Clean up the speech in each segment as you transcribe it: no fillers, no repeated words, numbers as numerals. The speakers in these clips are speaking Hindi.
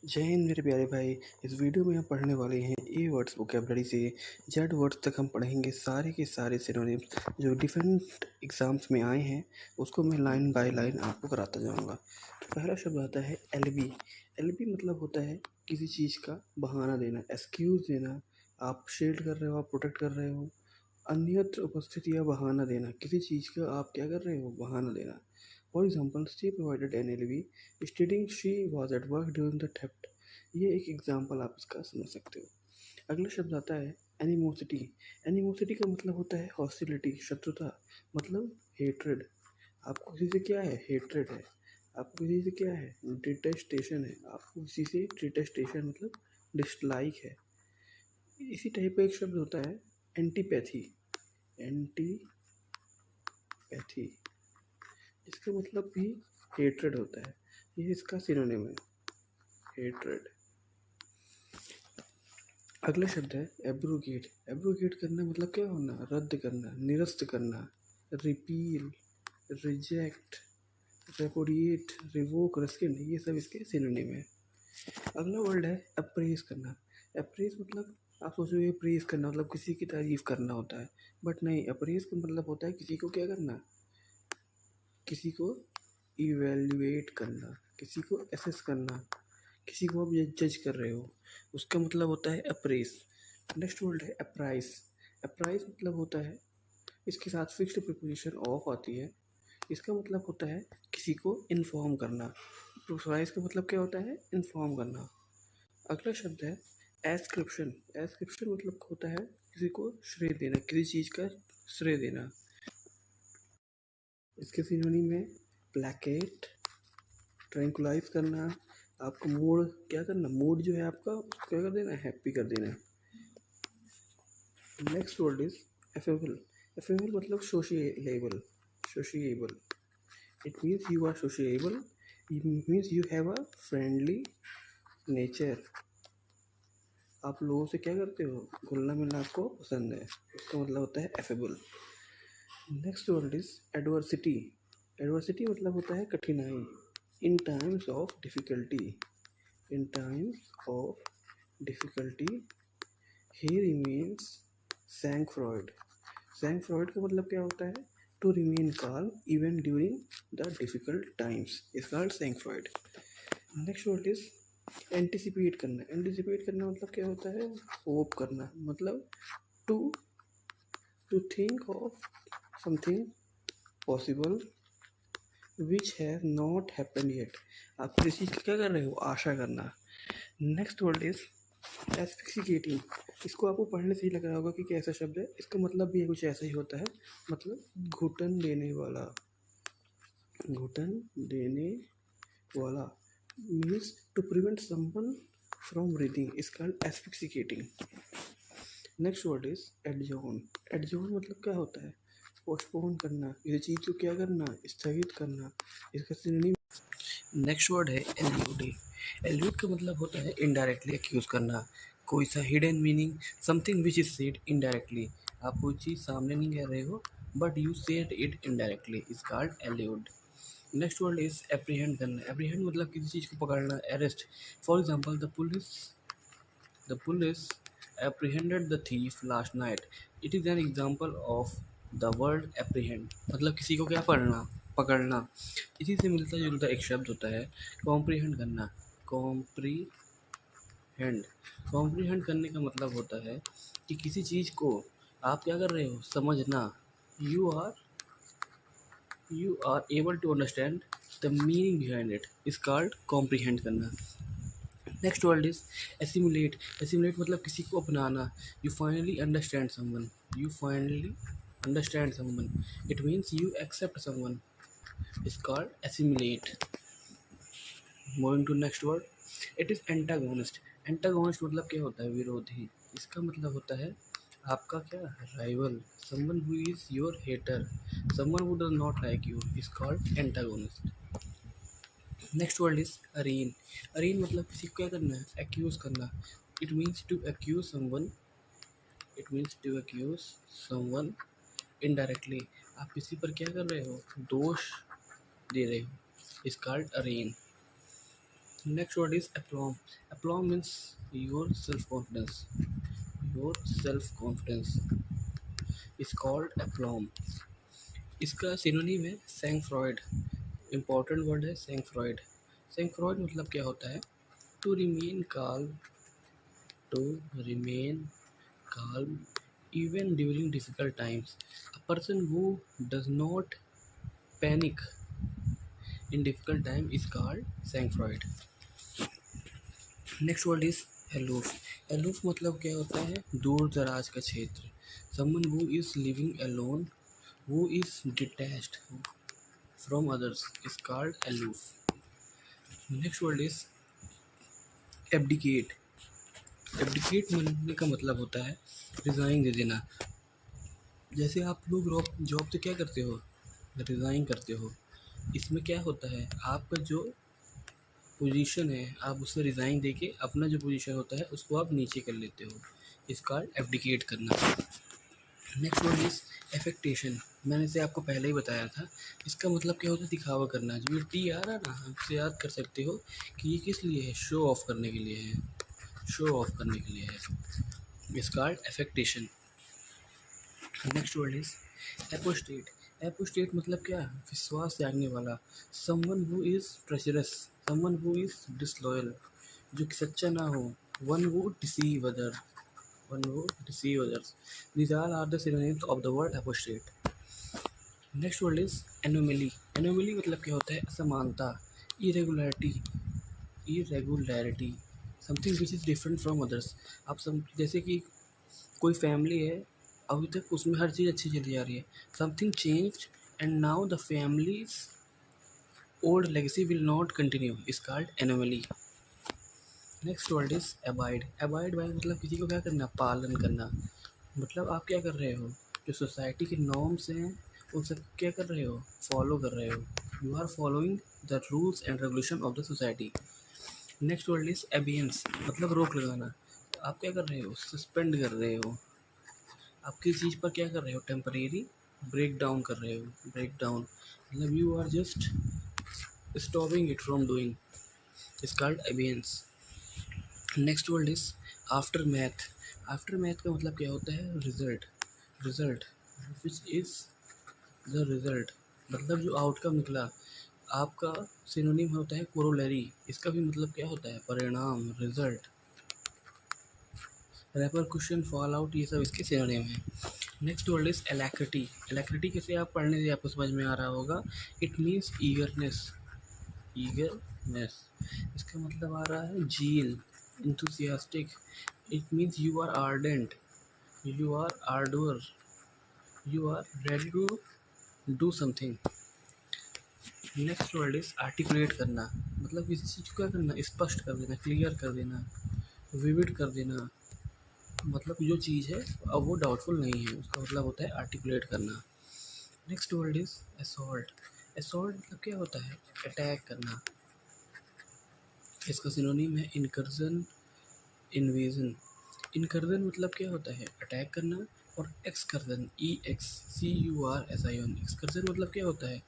जय हिंद मेरे प्यारे भाई। इस वीडियो में हम पढ़ने वाले हैं ए वर्ड्स वोकेबलरी से जेड वर्ड्स तक हम पढ़ेंगे सारे के सारे सिनोनिम्स जो डिफरेंट एग्जाम्स में आए हैं। उसको मैं लाइन बाय लाइन आपको कराता जाऊंगा। तो पहला शब्द आता है एलबी। एलबी मतलब होता है किसी चीज़ का बहाना देना, एक्सक्यूज़ देना। आप शील्ड कर रहे हो, आप प्रोटेक्ट कर रहे हो, अन्यत्र उपस्थिति या बहाना देना। किसी चीज़ का आप क्या कर रहे हो, बहाना देना। For example, she provided an alibi stating she was at work during the theft. ये एक एग्जाम्पल आप इसका समझ सकते हो। अगला शब्द आता है एनिमोसिटी। एनिमोसिटी का मतलब होता है हॉस्टिलिटी, शत्रुता, मतलब हेट्रेड। आपको किसी से क्या है, हेट्रेड है। आपको किसी से क्या है, डिटेस्टेशन है। आपको किसी से डिटेस्टेशन मतलब डिसलाइक है। इसी टाइप का एक शब्द होता है एंटीपैथी। एंटीपैथी, इसका मतलब भी हेट्रेड होता है। ये इसका सिनोनिम है, हेट्रेड। अगला शब्द है एब्रोगेट। एब्रोगेट करना मतलब क्या होना, रद्द करना, निरस्त करना। रिपील, रिजेक्ट, रेपुडिएट, रिवोक, रेस्किन, ये सब इसके सिनोनिम है। अगला वर्ड है अप्रेज करना। अप्रेज मतलब आप सोचोगे प्रेज करना मतलब किसी की तारीफ करना होता है, बट नहीं। अप्रेज का मतलब होता है किसी को क्या करना, किसी को इवेल्युएट करना, किसी को एसेस करना, किसी को आप जज कर रहे हो, उसका मतलब होता है अप्रेज। नेक्स्ट वर्ड है अप्राइज। अप्राइज मतलब होता है, इसके साथ फिक्स्ड प्रीपोजिशन ऑफ आती है। इसका मतलब होता है किसी को इन्फॉर्म करना। प्रोप्राइज का मतलब क्या होता है, इन्फॉर्म करना। अगला शब्द है एस्क्रिप्शन। एस्क्रिप्शन मतलब होता है किसी को श्रेय देना, किसी चीज़ का श्रेय देना। इसके सिनोनिम में प्लैकेट, ट्रैंकुलाइज करना, आपको मूड क्या करना, मूड जो है आपका उसको क्या कर देना, हैप्पी कर देना। Next word is affable. Affable मतलब sociable. Sociable, it means you are sociable, it means you have a friendly nature. आप लोगों से क्या करते हो, घुलना मिलना आपको पसंद है, उसका मतलब होता है affable. Next word is adversity. Adversity मतलब होता है कठिनाई। In times of difficulty, in times of difficulty he remains sang froid. Sang froid का मतलब क्या होता है, to remain calm even during the difficult times is called sang froid. Next word is anticipate करना। एंटिसिपेट करना मतलब क्या होता है, होप करना, मतलब to to think of something possible which have not happen yet. आप किसी चीज़ का क्या कर रहे हो, आशा करना। Next word is asphyxiating. इसको आपको पढ़ने से ही लग रहा होगा कि कैसा शब्द है। इसका मतलब भी कुछ ऐसा ही होता है, मतलब घुटन देने वाला। घुटन देने वाला means to prevent someone from breathing is called asphyxiating. Next word is adjourn. Adjourn मतलब क्या होता है, पोस्टपोन करना, किसी चीज़ को क्या करना, स्थगित करना, इसका सिनोनिम। नेक्स्ट वर्ड है एल्यूड। एल्यूड का मतलब होता है इनडायरेक्टली एक्यूज करना, कोई सा hidden meaning, something which is said indirectly. आप कोई चीज़ सामने नहीं कह रहे हो but you said it indirectly, is called allude. Next word is apprehend करना। एप्रीहेंड मतलब किसी चीज़ को पकड़ना, arrest. For example the police apprehended the thief last night. It is an example of the word apprehend, मतलब किसी को क्या पकड़ना। इसी से मिलता जुलता एक शब्द होता है कॉम्प्रीहेंड करना। कॉम्प्रीहेंड करने का मतलब होता है कि किसी चीज़ को आप क्या कर रहे हो, समझना। You are able to understand the meaning behind it is called comprehend करना। Next word is assimilate. Assimilate मतलब किसी को अपनाना। You finally understand someone, you finally understand someone, it means you accept someone, is called assimilate. Moving to next word, it is antagonist. Antagonist मतलब क्या होता है, विरोधी। इसका मतलब होता है आपका क्या, rival, someone who is your hater, someone who does not like you is called antagonist. Next word is arraign. Arraign मतलब किसी को क्या करना है, एक्यूज करना। It means to accuse someone, it means to accuse someone indirectly. आप किसी पर क्या कर रहे हो, दोष दे रहे हो, is called arraign. Next word is aplomb. Aplomb means your self confidence. Your self confidence is called aplomb. इसका सिनोनिम है सैंग फ्रॉइड. इम्पॉर्टेंट वर्ड है सैंग फ्रॉइड. सैंग फ्रॉइड मतलब क्या होता है? To remain calm, to remain calm even during difficult times. A person who does not panic in difficult time is called sang-froid. Next word is aloof. Aloof मतलब क्या होता है? दूर दराज का क्षेत्र. Someone who is living alone, who is detached from others is called aloof. Next word is abdicate. Abdicate बनने का मतलब होता है रिज़ाइन दे देना. जैसे आप लोग जॉब से क्या करते हो? रिज़ाइन करते हो. इसमें क्या होता है? आपका जो पोजीशन है आप उससे रिज़ाइन देके अपना जो पोजीशन होता है उसको आप नीचे कर लेते हो. इसका एब्डिकेट करना. Next word is affectation. मैंने इसे आपको पहले ही बताया था. इसका मतलब क्या होता है? दिखावा करना. जो ये टी आ रहा है ना, आप इसे याद कर सकते हो कि ये किस लिए है? शो ऑफ करने के लिए है. शो ऑफ करने के लिए है. It's called affectation. Next word is apostate. Apostate मतलब क्या? विश्वास त्यागने वाला. Someone who is treacherous, someone who is disloyal, जो सच्चा ना हो. One who deceive other, one who deceive others. These all are the synonyms of the word apostate. Next word is anomaly. Anomaly मतलब क्या होता है? असमानता, irregularity. Irregularity something which is different from others. आप जैसे कि कोई फैमिली है, अभी तक उसमें हर चीज़ अच्छी चली जा रही है. Something change and now the families old legacy will not continue is called anomaly. Next word is abide. Abide by मतलब किसी को क्या करना? पालन करना. मतलब आप क्या कर रहे हो? जो सोसाइटी के नॉर्म्स हैं उन सब क्या कर रहे हो? फॉलो कर रहे हो. You are following the rules and regulation of the society. Next word is abeyance. मतलब रोक लगाना. आप क्या कर रहे हो? सस्पेंड कर रहे हो. आप किस चीज़ पर क्या कर रहे हो? टेम्परेरी ब्रेक डाउन कर रहे हो. ब्रेक डाउन मतलब you are just stopping it from doing. Is called abeyance. Next word is aftermath. Aftermath का मतलब क्या होता है? Result. Result which is the result मतलब जो आउटकम निकला. आपका सिनोनिम होता है कोरोलरी. इसका भी मतलब क्या होता है? परिणाम, रिजल्ट. रेपरक्यूशन, फॉल आउट, ये सब इसके सिनोनिम है. Next word is alacrity. Alacrity कैसे आप पढ़ने से आपको समझ में आ रहा होगा. It means eagerness. ईगरनेस इसका मतलब आ रहा है zeal, enthusiastic. It means you are ardent, you are ardour, you are ready to do something. Next word is articulate करना. मतलब किसी चीज़ को क्या करना? स्पष्ट कर देना, क्लियर कर देना, विविड कर देना. मतलब जो चीज़ है अब वो डाउटफुल नहीं है, उसका मतलब होता है आर्टिकुलेट करना. Next word is assault. Assault मतलब क्या होता है? अटैक करना. इसका सिनोनिम है इनकर्जन, इन्वेजन. इनकर्जन मतलब क्या होता है? अटैक करना. और एक्सकर्जन, EXCURSION. एक्सकर्जन मतलब क्या होता है?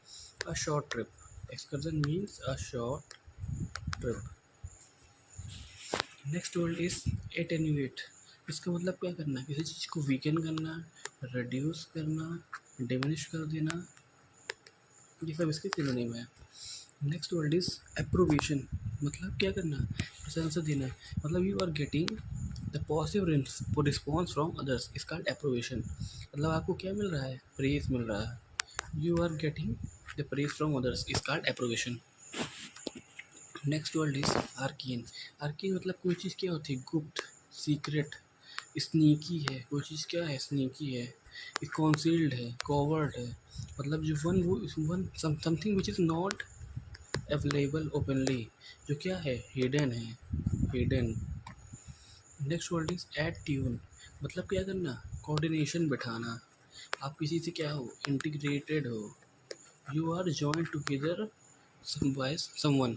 A short trip. Excursion means a short trip. Next word is attenuate. इसका मतलब क्या करना? किसी चीज़ को वीकन करना, रिड्यूस करना, डिमिनिश कर देना. ये सब इसके सिनोनिम है. Next word is approbation. मतलब क्या करना? प्रशंसा देना. मतलब you are getting the positive response from others is called approbation. मतलब आपको क्या मिल रहा है? प्रेज मिल रहा है. You are getting the praise from others is called approbation. Next word is arcane. Arcane मतलब कोई चीज़ क्या होती है? गुप्त, सीक्रेट, स्नीकी है. कोई चीज़ क्या है? स्नीकी है. कॉन्सील्ड है, कॉवर्ड है. मतलब जो one something which is not available openly, जो क्या है? हिडन है, hidden. Next word is attune. मतलब क्या करना? कोऑर्डिनेशन बैठाना. आप किसी से क्या हो? इंटीग्रेटेड हो. You are joint together by someone.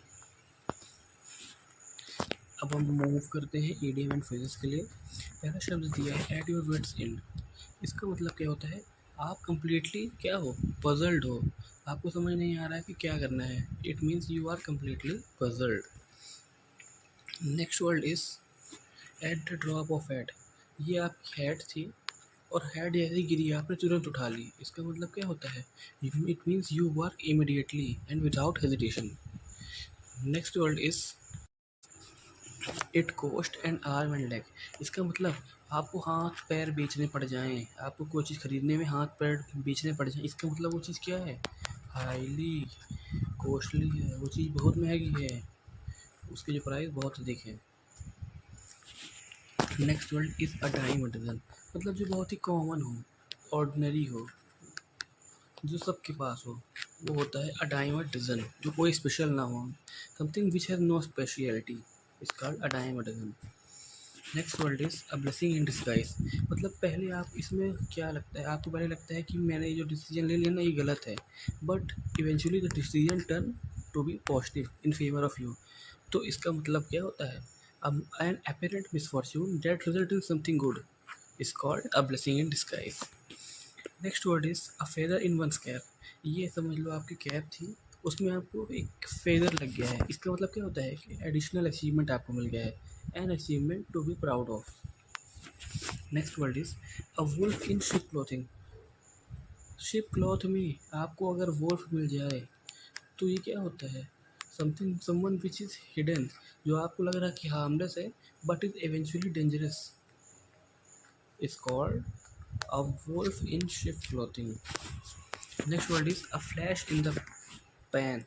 अब हम मूव करते हैं ईडियम एंड फ्रेजेस के लिए. पहला शब्द दिया है एट योर वेट्स एंड. इसका मतलब क्या होता है? आप कम्प्लीटली क्या हो? पजल्ड हो. आपको समझ नहीं आ रहा है कि क्या करना है. It means you are completely puzzled. Next word is at the drop of head. ये आपकी हेड थी और हेड जैसे गिरी आपने तुरंत उठा ली। इसका मतलब क्या होता है? It means you work immediately and without hesitation. Next word is it coast N arm and leg. इसका मतलब आपको हाथ पैर बेचने पड़ जाएं, आपको कोई चीज़ खरीदने में हाथ पैर बेचने पड़ जाएं, इसका मतलब वो चीज़ क्या है? हाईली कॉस्टली है, वो चीज़ बहुत महंगी है, उसकी जो प्राइस बहुत अधिक है। Next word is a dime a dozen. मतलब जो बहुत ही कॉमन हो, ऑर्डिनरी हो, जो सबके पास हो, वो होता है अ डाइम अ डजन। जो कोई स्पेशल ना हो, something which has no speciality is called a dime a dozen. Next word is a blessing in disguise. मतलब पहले आप इसमें क्या लगता है, आपको पहले लगता है कि मैंने ये जो डिसीजन ले लिया ना ये गलत है, but eventually the decision turn to be positive in favour of you. तो इसका मतलब क्या होता है? An apparent misfortune that result in something good is called a blessing in disguise. Next word is a feather in one's cap. ये समझ लो आपकी कैप थी, उसमें आपको एक फेदर लग गया है। इसका मतलब क्या होता है कि एडिशनल अचीवमेंट आपको मिल गया है, an achievement to be proud of. Next word is a wolf in sheep clothing. Sheep cloth में आपको अगर वुल्फ मिल जाए तो ये क्या होता है? Something someone which is hidden, जो आपको लग रहा है कि हार्मलेस है but is eventually dangerous, is called a wolf in sheep clothing. Next word is a flash in the pan.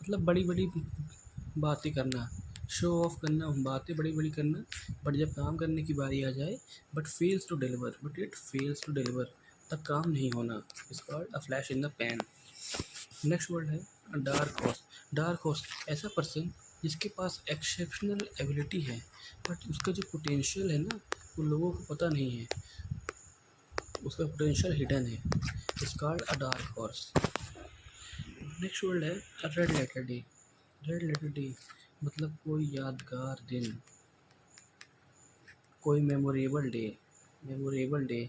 मतलब बड़ी बड़ी बातें करना, शो ऑफ करना, बातें बड़ी बड़ी करना, बट जब काम करने की बारी आ जाए but fails to deliver, but it fails to deliver, तब काम नहीं होना, is called a flash in the pan. Next word है डार्क हॉर्स। डार्क हॉर्स ऐसा पर्सन जिसके पास एक्सेप्शनल एबिलिटी है बट उसका जो पोटेंशियल है ना वो लोगों को पता नहीं है, उसका पोटेंशियल हिडन है, is called a dark horse. Next word है red letter day. Red letter day मतलब कोई यादगार दिन, कोई memorable day, memorable day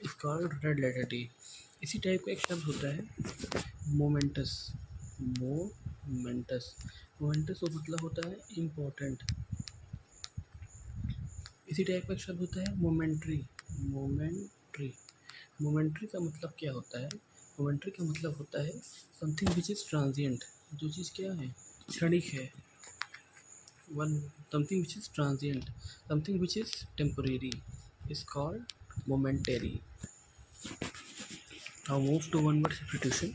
is called red letter day. इसी टाइप का एक शब्द होता है मोमेंटस। मोमेंटस, मोमेंटस वो मतलब होता है इम्पोर्टेंट। इसी टाइप का एक शब्द होता है मोमेंट्री। मोमेंट्री, मोमेंट्री का मतलब क्या होता है? मोमेंट्री का मतलब होता है समथिंग विच इज़ ट्रांजिएंट। जो चीज़ क्या है? क्षणिक है। One something which is transient, something which is temporary is called momentary. Now move to one word substitution.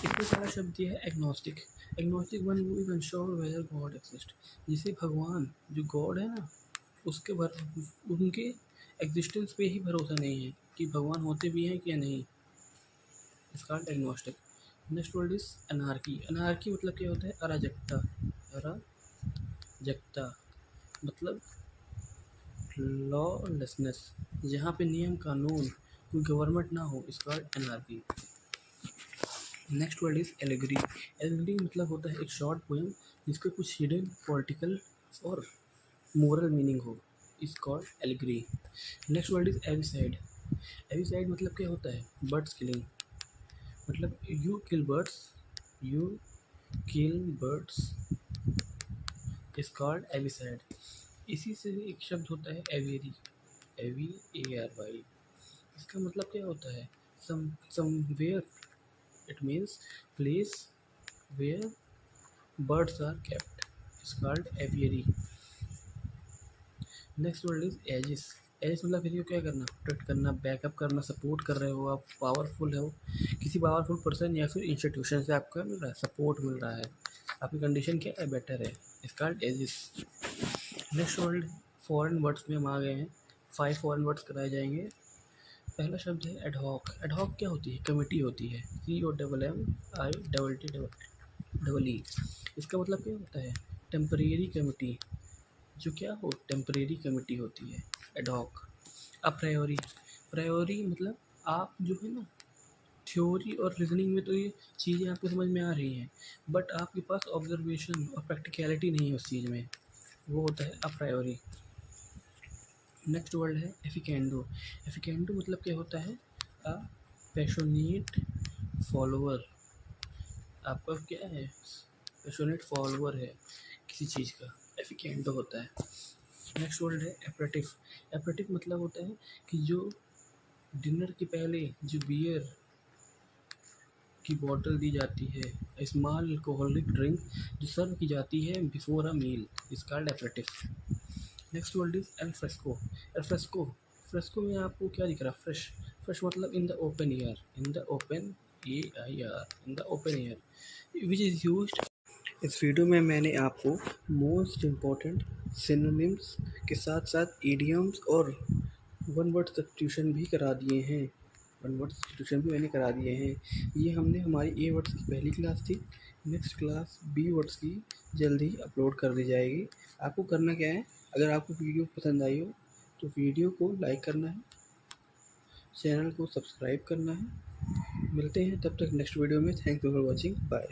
इसमें पहला शब्द दिया है agnostic. Agnostic one who is unsure whether God exist. जिसे भगवान, जो गॉड है ना, उसके उनके एग्जिस्टेंस पे ही भरोसा नहीं है कि भगवान होते भी हैं कि या नहीं, इस called agnostic. Next word is anarchy. Anarchy मतलब क्या होता है? अराजकता। अराजकता मतलब लॉलेसनेस, जहाँ पे नियम कानून, कोई गवर्नमेंट ना हो, इसका anarchy. Next word is allegory. Allegory मतलब होता है एक शॉर्ट पोएम जिसका कुछ हिडन पॉलिटिकल और मोरल मीनिंग हो, is called allegory. Next word is avicide. Avicide मतलब क्या होता है? Birds killing. मतलब you kill birds, you kill birds is called avicide. इसी से एक शब्द होता है aviary. A V A R Y. इसका मतलब क्या होता है? Somewhere, it means place where birds are kept, is called aviary. Next word is aegis. Aegis मतलब फिर क्या करना? प्रोटेक्ट करना, बैकअप करना, सपोर्ट कर रहे हो आप, पावरफुल हो, किसी पावरफुल पर्सन या फिर इंस्टीट्यूशन से आपका मिल रहा है सपोर्ट, मिल रहा है, आपकी कंडीशन क्या है? बेटर है, is called aegis. Next word foreign words में हम आ गए हैं। 5 फॉरेन वर्ड्स कराए जाएंगे। पहला शब्द है एडहॉक। एडहॉक क्या होती है? कमेटी होती है। COMMIEEE। इसका मतलब क्या होता है? टेम्परेरी कमेटी, जो क्या हो? टेम्परेरी कमेटी होती है एडहॉक। अप्रायोरी। प्रायोरी मतलब आप जो है ना, थ्योरी और रीजनिंग में तो ये चीज़ें आपको समझ में आ रही हैं बट आपके पास ऑब्जर्वेशन और प्रैक्टिकलिटी नहीं है उस चीज़ में, वो होता है अप्रायोरी। नेक्स्ट वर्ड है एफिकेंडो। एफिकेंडो मतलब क्या होता है? A passionate follower. आपका क्या है? पैशनेट फॉलोअर है किसी चीज़ का, एफिकेंडो होता है। नेक्स्ट वर्ड है एपरेटिव। एपरेटिव मतलब होता है कि जो डिनर के पहले जो बियर की बॉटल दी जाती है, स्मॉल अल्कोहलिक ड्रिंक जो सर्व की जाती है before a meal, is called aperitive. Next word is al fresco. Al fresco, fresco में आपको क्या दिख रहा है? फ्रेश। फ्रेश मतलब in the open air, in the open AIR, in the open air, which is used. इस वीडियो में मैंने आपको मोस्ट इम्पॉर्टेंट सिनोनिम्स के साथ साथ इडियम्स और वन वर्ड सब्स्टिट्यूशन भी करा दिए हैं। वन वर्ड सब्स्टिट्यूशन भी मैंने करा दिए हैं। ये हमने हमारी ए वर्ड्स की पहली क्लास थी। नेक्स्ट क्लास बी वर्ड्स की जल्द ही अपलोड कर दी जाएगी। आपको करना क्या है, अगर आपको वीडियो पसंद आई हो तो वीडियो को लाइक करना है, चैनल को सब्सक्राइब करना है। मिलते हैं तब तक नेक्स्ट वीडियो में। Thank you for watching, bye.